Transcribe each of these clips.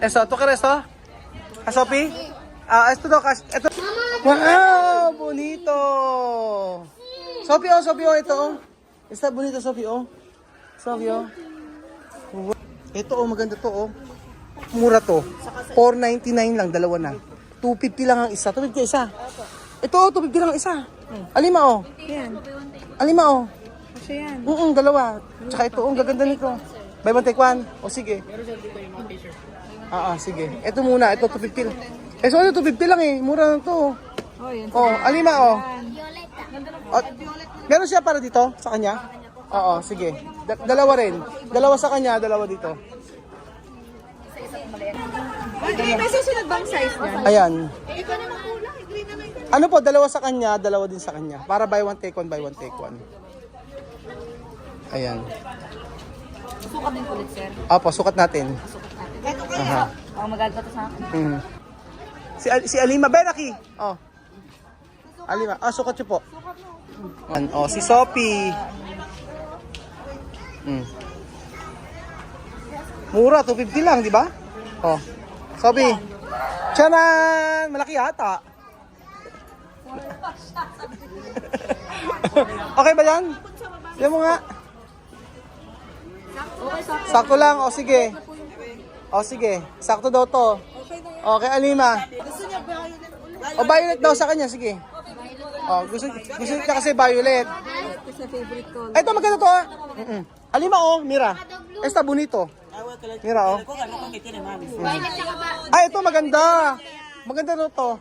Eso, ¿tú quieres esto? ¿A Sophie? Ah, esto no, esto. Wow, bonito. Sophie, ito. Está bonito, Sophie, Sophie, Ito, maganda to, Mura to. 499 lang, dalawa na. 250 lang ang isa. 250 isa. Ito, 250 lang ang isa. Alima, Yan. Alima, Kasi yan. dalawa. Tsaka ito, ang gaganda nito. Buy one take one. O sige. Sige. Ito muna, ito 250 lang. So, 250 lang mura lang to. Oh, yan. Alima, meron siya para dito, sa kanya? Oo, sige. Dalawa rin. Dalawa sa kanya, dalawa dito. Okay, may susunod bang size niya? Ayan. Ito naman kulang. Green naman. Ano po, dalawa sa kanya, dalawa din sa kanya. Para buy one take one, buy one take one. Ayan. Sukat din ulit, sir. Opo, sukat natin. Ito kaya. Aha. Ako magagawa to sa akin. Si Alima, Benaki. Alima, sukat niyo po. Si Sophie. Mura, 250 lang, di ba? Sophie. Tiyanan! Malaki yata. Okay ba yan? Yan mo nga. Sakto lang, sige. Sige, sakto daw to. Okay, Alima. Violet daw sa kanya, sige. Gusto niya kasi violet. Kasi favorite ko. Ito maganda to. Alima, mira. Esta bonito. Mira, ito maganda. Maganda to.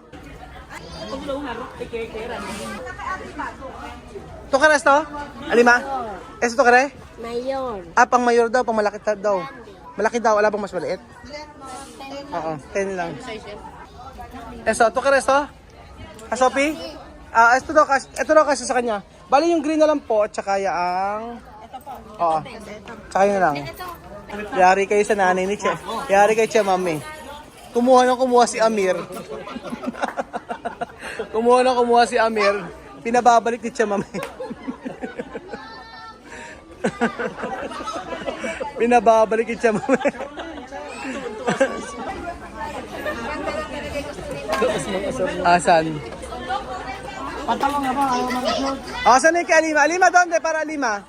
To kares to? Alima? To kare? Mayor. Pang mayor daw, pang malaki daw. Malaki daw, wala bang mas maliit? 10 lang. To kares to? Sophie? Ito daw kasi sa kanya. Bali yung green na lang po, at saka yung... Tsaka yun na lang. Yari kayo sa nanay ni Che. Yari kayo Che, mami. Kumuha si Amir. Kumuha si Amir. Pinababalik ni Che, mami. Pinababalik ni Che, mami. Asan? Pantalong nga ba? Ayaw mag-short. Asan na yung kay Alima? Alima, donde para Alima?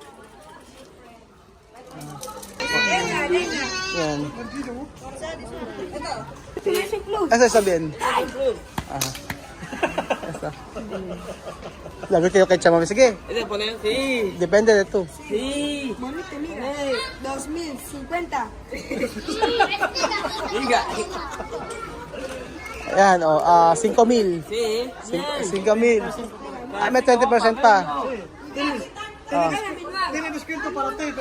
Yan. Asa sabihin? Asa. Lagot kayo kay Chamami. Sige. Depende na ito. Bonito, mira. 2,050. Ayan, 5,000. 5,000. May 20% pa. Tiene descuento para ti.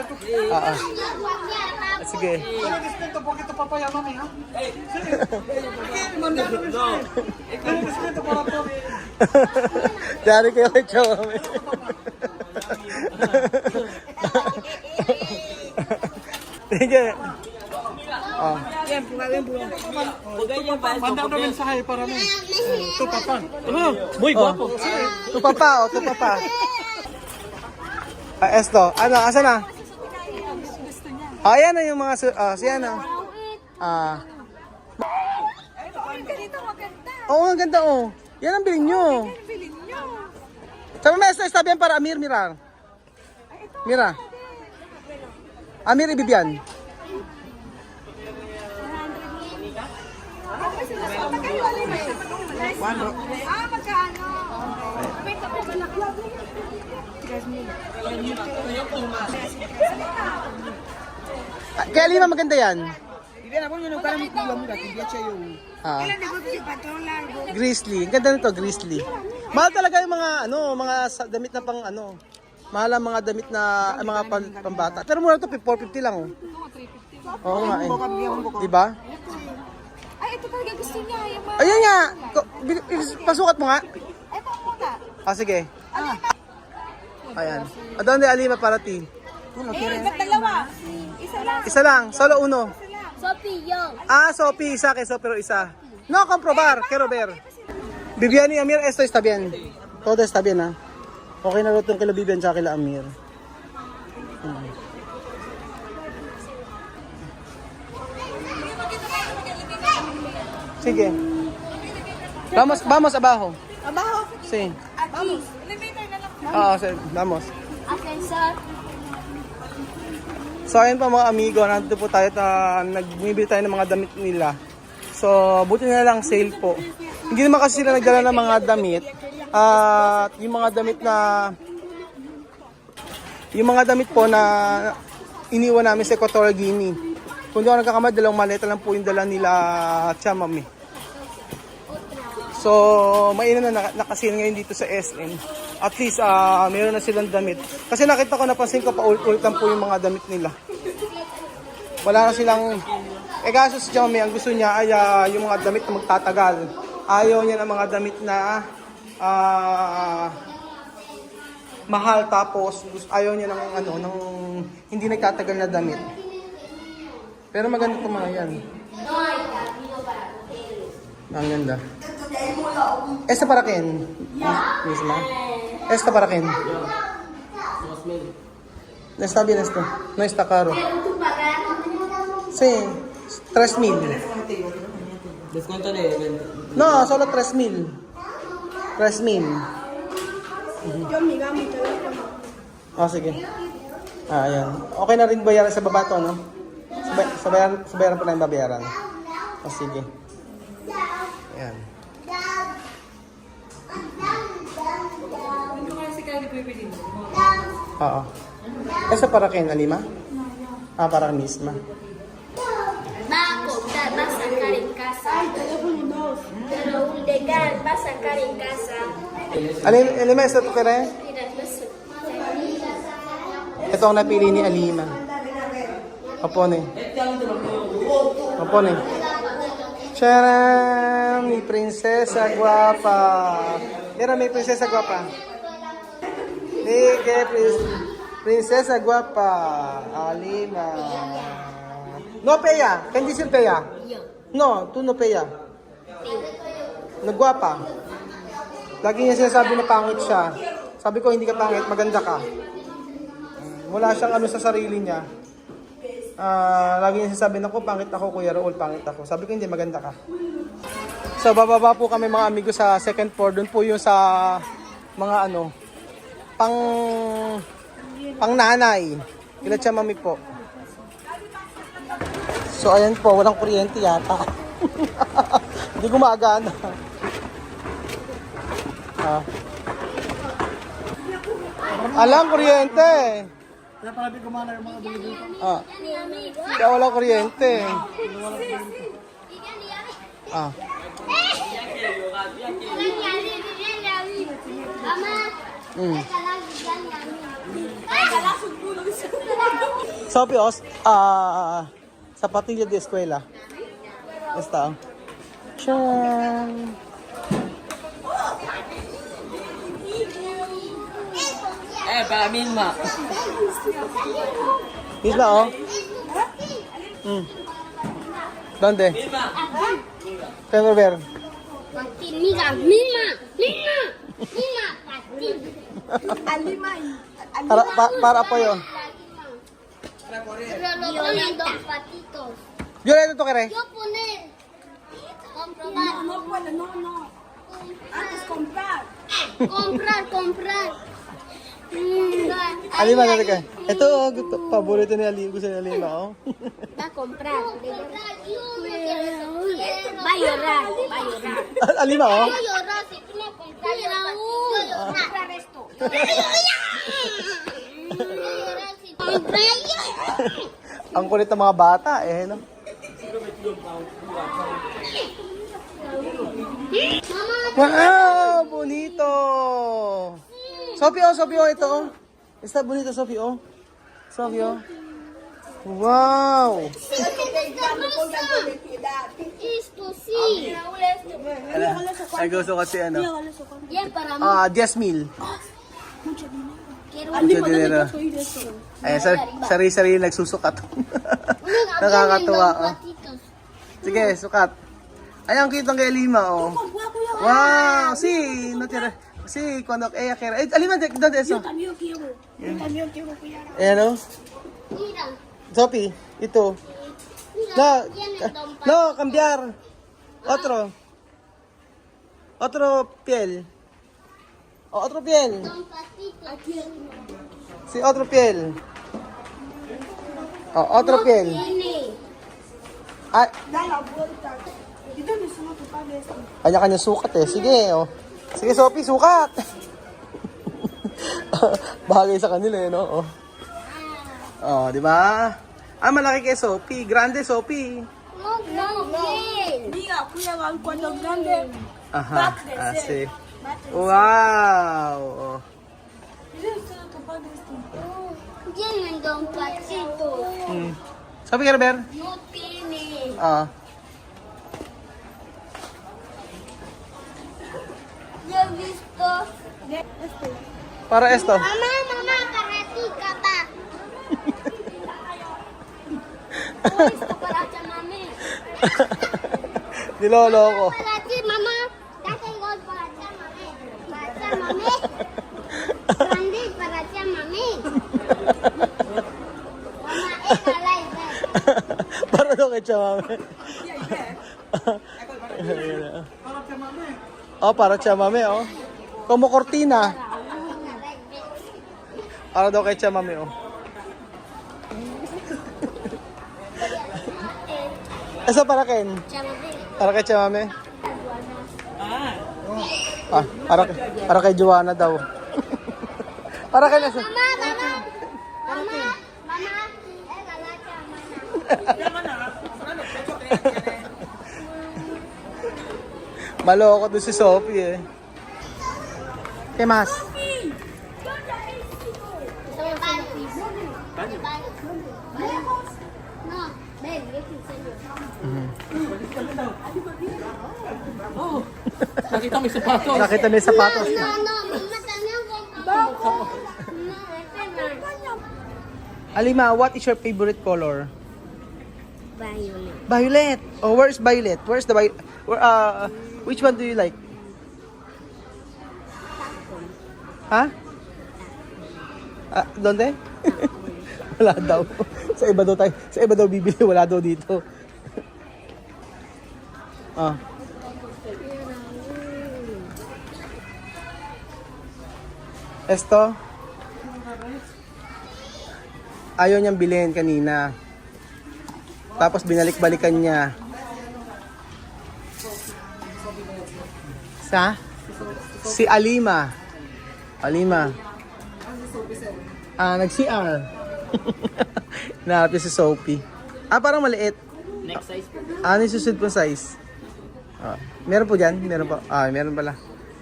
Sige. Tiene descuento poquito papaya, mami, ha? Tiene descuento para ti. Dari kayo kay Chamami. Sige. Manda na mensahe para mí. Tu papá. Muy guapo. Tu papá. Esto. Ano, asa na? Ayan na yung mga... siya na. Oo, ang ganda, Yan ang bilhin nyo. Sabi mo, esto bien para Amir, mira. Mira. Amir, ibibyan. Magkano? Kaya Lima, maganda yan. Grizzly. Ang ganda nito, Grizzly. Mahal talaga yung mga damit na pang mahal ang mga damit na mga pambata. Pero mura to, 450 lang, Oo nga Diba? Ay, ito talaga gusto niya. Ayun nga. Pasukat mo nga. Ito muna. Sige. Ayan. Adonde Alima para ti? Ba't dalawa? Isa lang. Isa lang. Solo uno. Sophie, yo. Sophie, isa que pero isa. No comprobar, quiero ver. Vivian y Amir, esto está bien. Todo está bien, ha. Okay na rin kila Vivian sa kila Amir. Sige. Vamos abajo. Abajo. Sí. Aquí. Elevator na lang. Sí, vamos. Ascensor. So ayun pa mga amigo, nandito po tayo nagbibili tayo ng mga damit nila. So buti na lang sale po. Hindi naman kasi sila nagdala ng mga damit. At yung mga damit po na iniwan namin sa Equatorial Guinea. Kung di ako nagkakamali, dalawang maleta lang po yung dala nila Chamami. So mainam na nakasil ngayon dito sa SM. At least mayroon na silang damit. Kasi nakita ko, napansin ko, paulit-ulit lang po yung mga damit nila. Wala na silang... kaso si Xiaomi, ang gusto niya ay yung mga damit na magtatagal. Ayaw niya ng mga damit na mahal, tapos ayaw niya ng hindi nagtatagal na damit. Pero maganda ito mga yan. Ang ganda. Esta para quién? Misma. Esta para quién? No está bien esto. No está caro. Sí. 3,000. Descuento de... No, solo 3,000. 3,000. Oh, sige. Ayan. Okay na rin bayaran sa baba to, no? Sa bayaran pa na yung babayaran. Oh, sige. Ayan. Oo. Esa para quién, Alima? Para misma. Va a sacar en casa. Pero un legal va a sacar en casa. Alima, esa to kere? Mira, no sé. Ito ang napili ni Alima. Opone. Opone. Charan! Mi princesa guapa. Mira, mi princesa guapa. Mira, princesa guapa. Alima. No peya. Can decir peya? No, tú no peya. Nagwapa. Lagi niya sinasabi na pangit siya. Sabi ko, hindi ka pangit, maganda ka. Wala siyang sa sarili niya. Lagi niya sinasabi na ko, pangit ako, Kuya Raul, pangit ako. Sabi ko, hindi, maganda ka. So, bababa po kami mga amigo sa second floor. Doon po yung sa mga pang nanay. Kila Chamami po. So, ayan po, walang kuryente yata. Hindi gumagana. Alang kuryente. Kaya pala di kumana yung mga bili dito. Kaya walang kuryente. Sopios, zapatillas de escuela. Esta. Chan. para misma. Misma, oh. ¿Dónde? Quiero ver. Mira, misma, patín. Para apoyo. Pero lo ponen dos patitos. Yo le doy toque. Yo poner. Comprobar. No. Antes comprar. Comprar. Alima, dali ka. Ito, paborito ni Alima. Gusto ni Alima, oh. Va a comprar. Va a llorar. Alima, oh. Va a llorar si tú no compras. Yo llorar esto. Va a llorar si tú compras. Ang kulit ng mga bata, no? Wow, bonito. Sophie, ito, oh. Está bonito, Sophie, oh. Sophie, oh. Wow. Esto sí. Ay, gusto kasi, Bien para mí. 10,000. Quiero Mucho dinero. Ay, sarili-sarili nagsusukat. Nakakatuwa, oh. Sige, sukat. Ay, ang cute ng kay Alima, oh. Wow, sí, no tiene... Sí, cuando ella quiera. Alima, ¿dónde es eso? También quiero. Yo también quiero cuidar. Ayan, oh. Mira. Sophie, ito. Mira. Tiene No, cambiar. Otro. Otro piel. O, otro piel. Si otro piel. O, otro piel. Ay, Dala, vuelta. Dito na sa mga pag esto. kanya-kanya sukat eh. Sige, o. Sige, Sophie, sukat. Bagay sa kanila eh, no? Oh, di ba? Ah, malaki kay Sophie. Grande, Sophie. Hindi nga, kuya nga ang kwadong grande. Aha, asi. Wow. Oh. Dito sa mga pag esto. Tienen un patito. Hmm. Sophie, Kerber? No tiene. Ah. Yo he visto. Para esto. Mamá, karatika pa. Esto para ti, mami. Nilolo ko. Para ti, mamá. Date gol para ti, mami. Para ti, mami. Grande para ti, mami. Mamá, esta live. Para daw kay Chamame. Oh, para Chamame, oh. Como cortina. Para daw kay Chamame, oh. Esa para Ken. Chamame. Para kay Chamame. Ah, para kay Joanna daw. Para kay nasa. Mamá, mamá. Mamá, mamá. Esta la chamana. Maloko to si Sophie, eh. ¿Qué más? No, ven, yo te enseño. Nakita mo yung sapatos. Nakita niya yung sapatos. No, mamá también no, Alima, what is your favorite color? Violet. Violet. Oh, where's Violet? Where's the Violet? Which one do you like? Ha? Donde? Wala daw. Sa iba daw tayo. Sa iba daw bibili. Wala daw dito. Ah. Esto? Ayaw niyang bilhin kanina. Tapos binalik-balikan niya. Si Alima. Alima. Nag-CR. Hinahanap niya si Sophie. Parang maliit. Next size po. Ano yung susunod pong size? Meron po dyan? Meron po. Meron pala.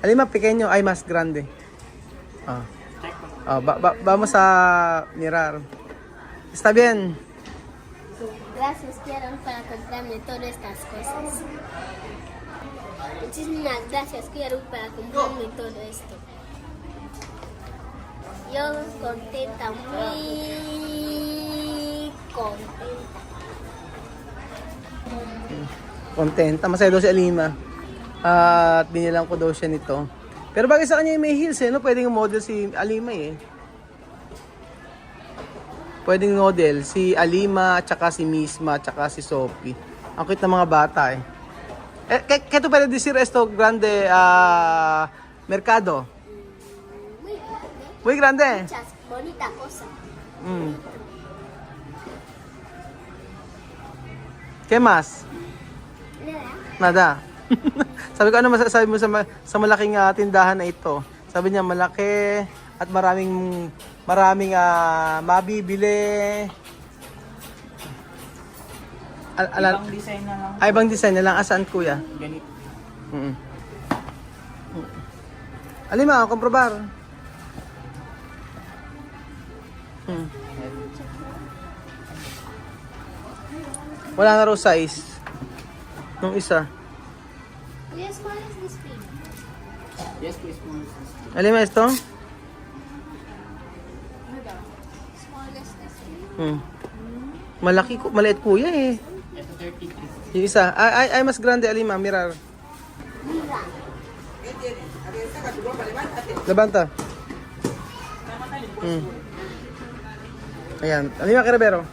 Alima, pequeño. Ay, mas grande. Vamos a mirar. Está bien. Gracias, quiero para comprarme todas estas cosas. Muchísimas gracias, quiero para comprarme todo esto. Yo contenta, muy contenta. Contenta. Masaya daw si Alima. At binilang ko daw siya nito. Pero bagay sa kanya yung may heels, eh. No? Pwedeng model si Alima, eh. Pwedeng model si Alima, tsaka si Misma, tsaka si Sophie. Ang cute ng mga bata, eh. ¿Qué tú puedes decir esto grande mercado? Muy grande. Muchas bonitas cosas. ¿Qué más? Nada. Sabi ko, ano masasabi mo sa malaking tindahan na ito? Sabi niya, malaki at maraming mabibili. Ibang design na lang. Ibang design na lang. Asaan, kuya? Ganito. Alima, komprobar. Wala na raw size. Nung isa. Yes, what is this thing? Yes, please. Alima, ito? Small is this thing? Malaki, maliit kuya, eh. Ito 33. Yung isa. Ay, mas grande, Alima. Mirar. Mira. Labanta. Ayan. Alima, Kerebero.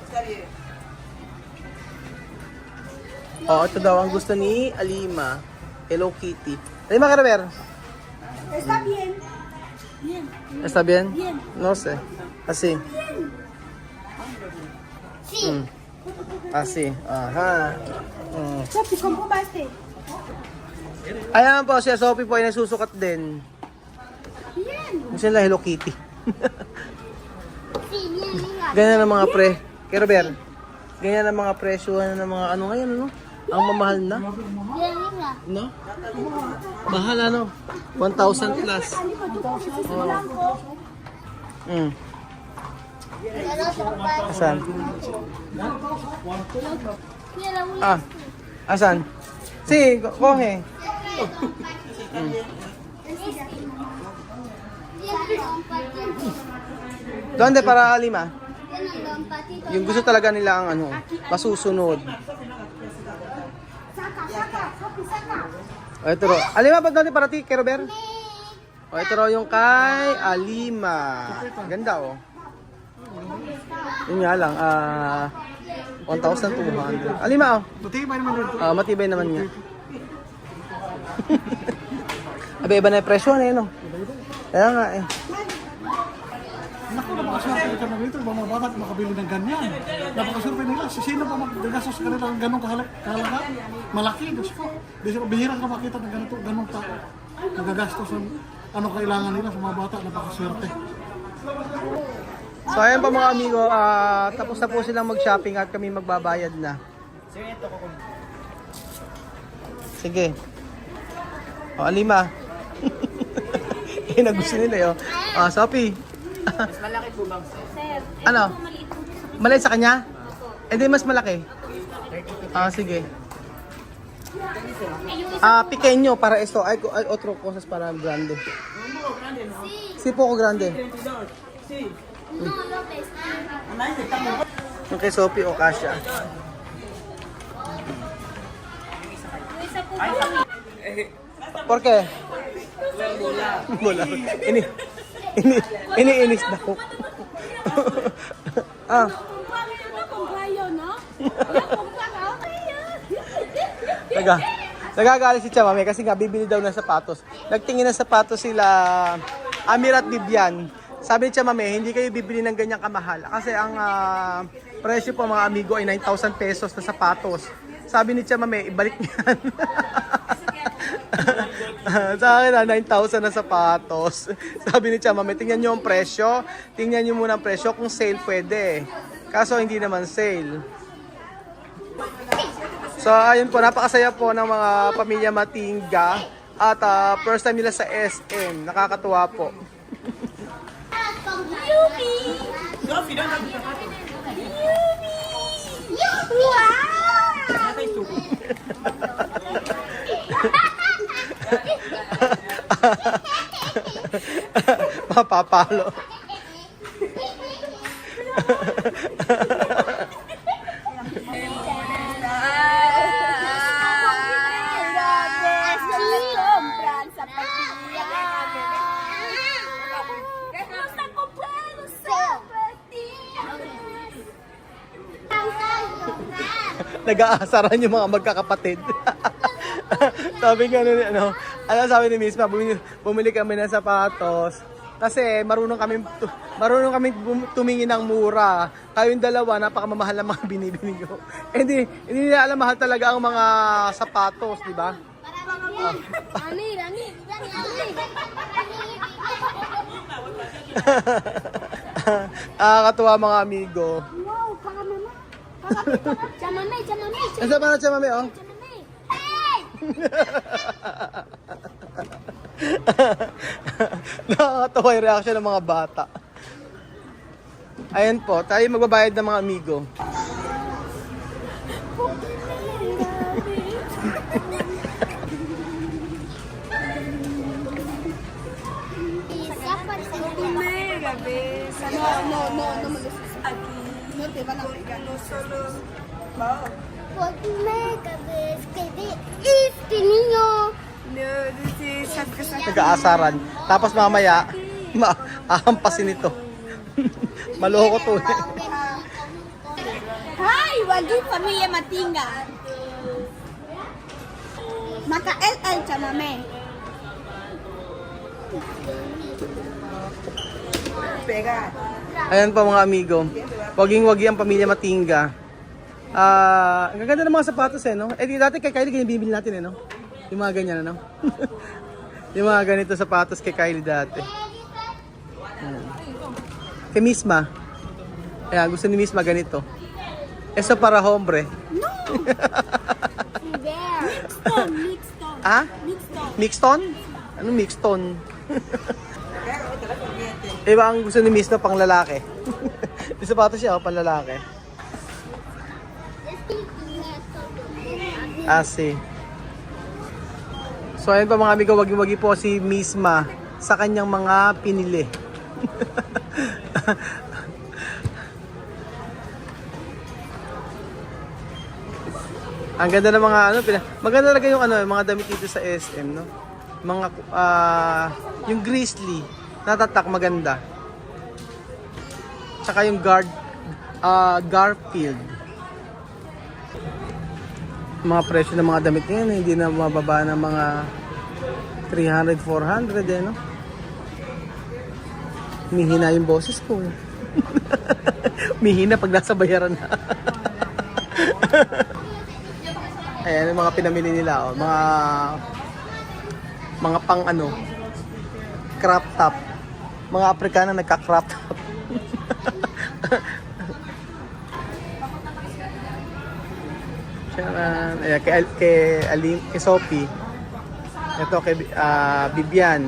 Oh, ito daw ang gusto ni Alima. Hello Kitty. Alima, ka ver? Está bien. ¿Está bien? No sé. Así. Sí. Así. Aha. Sophie, ¿cómo va este? Ayan po, si Sophie po ay nasusukat din. Gusto nila Hello Kitty. Sí, bien, mira. Ganyan ang mga Kaya ver, ganyan ang mga presyo ng mga ano ngayon, ano? Ang mamahal na. Bien, mira. No? Mahal ano? 1,000 plus. Pero sa kapal. Asan? Mira, mira. Ah, asan? Si, coge. Donde para Lima? Yung gusto talaga nila ang ano, masusunod. O, ito ro. Alima, ba't doon para ti, Kerober? O, ito ro yung kay Alima. Ganda, oh. Yun nga lang, 1,200. Alima, oh. Matibay naman rin. Matibay naman nga. Abe, iba na yung presyo na yun, oh. Kaya nga, eh. Naku, napakaswerte ito ng rito. Mga bata makabili ng ganyan. Napakaswerte nila. Sino pa magdagastos sa kanila ng ganong kahalaga? Malaki. Diyos ko. Bihira ka makita ng ganong tao. Nagagastos ng ano kailangan nila sa mga bata. Napakaswerte. So ayan pa mga amigo, tapos na po silang mag-shopping at kami magbabayad na. Sige. O, Alima. Yun ang gusto nila yun. Sophie. Mas malaki po bang? Ano? Maliit sa kanya? Hindi, mas malaki. Sige. Pequeño para esto. Hay otro cosas para grande. Sí, poco grande. No, López. Yung kay Sophie o Kasia. ¿Por qué? Bola. Iniinis na ko. Nagagalit si Chamame kasi nga bibili daw ng sapatos. Nagtingin ng sapatos sila Amir at Bibian. Sabi ni Chamame, hindi kayo bibili ng ganyang kamahal. Kasi ang presyo po mga amigo ay 9,000 pesos na sapatos. Sabi ni Chamame, ibalik niyan. Sa akin na 9,000 na sapatos. Sabi ni Chamame, tingnan nyo ang presyo. Tingnan nyo muna ang presyo. Kung sale pwede. Kaso hindi naman sale. So ayun po, napakasaya po ng mga pamilya Matingga. At first time nila sa SM. Nakakatuwa po. Mapapalo. Nag-aasaran yung mga magkakapatid. Sabi nga nun, sabi ni Miss Ma, bumili kami ng sapatos. Kasi marunong kami tumingin ng mura. Kayong dalawa, napakamamahal ng mga binibili nyo. Hindi nila alam mahal talaga ang mga sapatos, di ba? Nakakatuwa mga amigo. Wow, para mama. Chamame. Asa ba na Chamame, oh? Hey! Nakakatawa yung reaction ng mga bata. Ayan po, tayo magbabayad ng mga amigo. No me aquí. No te van a pegar, no solo. Wow. Este niño. No, this is Nag-aasaran. Tapos mamaya, aampasin ito. Maloko to eh. Hi, wagi familia Matinga. Maka LL siya, mami. Ayan pa mga amigo. Waging-wagi ang pamilya Matingga. Ang gaganda ng mga sapatos no? Eh di dati kay Kylie ganyan bibili natin no? Yung mga ganyan ano? Yung mga ganito sapatos kay Kylie dati. Ayan. Kay Misma. Ayan, gusto ni Misma ganito. Eso para hombre. Bear. Mixton. Ah? Mixton. Mixton? Anong mixton? Iba ang gusto ni Misma pang lalaki. Yung sapatos siya pang lalaki. Asi. So ayun pa mga amigo, wagi-wagi po si Misma sa kanyang mga pinili. Ang ganda ng mga ano, maganda talaga yung ano, mga damit dito sa SM, no? Mga yung Grizzly, natatak maganda. Tsaka yung Garfield. Mga presyo ng mga damit ngayon, hindi na mababa ng mga 300, 400 no? Mihina yung boses ko. Mihina pag nasa bayaran na. Ayan yung mga pinamili nila, oh. Mga pang ano, crop top. Mga Afrikana nagka-crop top. Ayan, kay Sophie. Ito kay Bibian.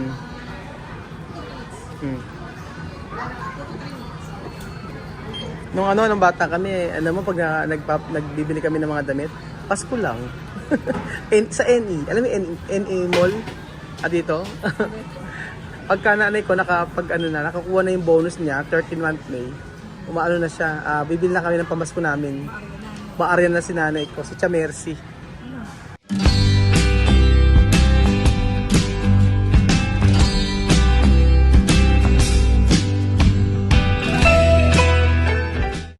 Nung bata kami, alam mo pag nagbibili kami ng mga damit, Pasko lang. Sa NE, alam mo NE Mall? Dito. Pagka nanay ko nakakuha na yung bonus niya, 13-month May. Umaano na siya, bibili na kami ng pamasko namin. Maaryan na si nanay ko, si Tia Mercy.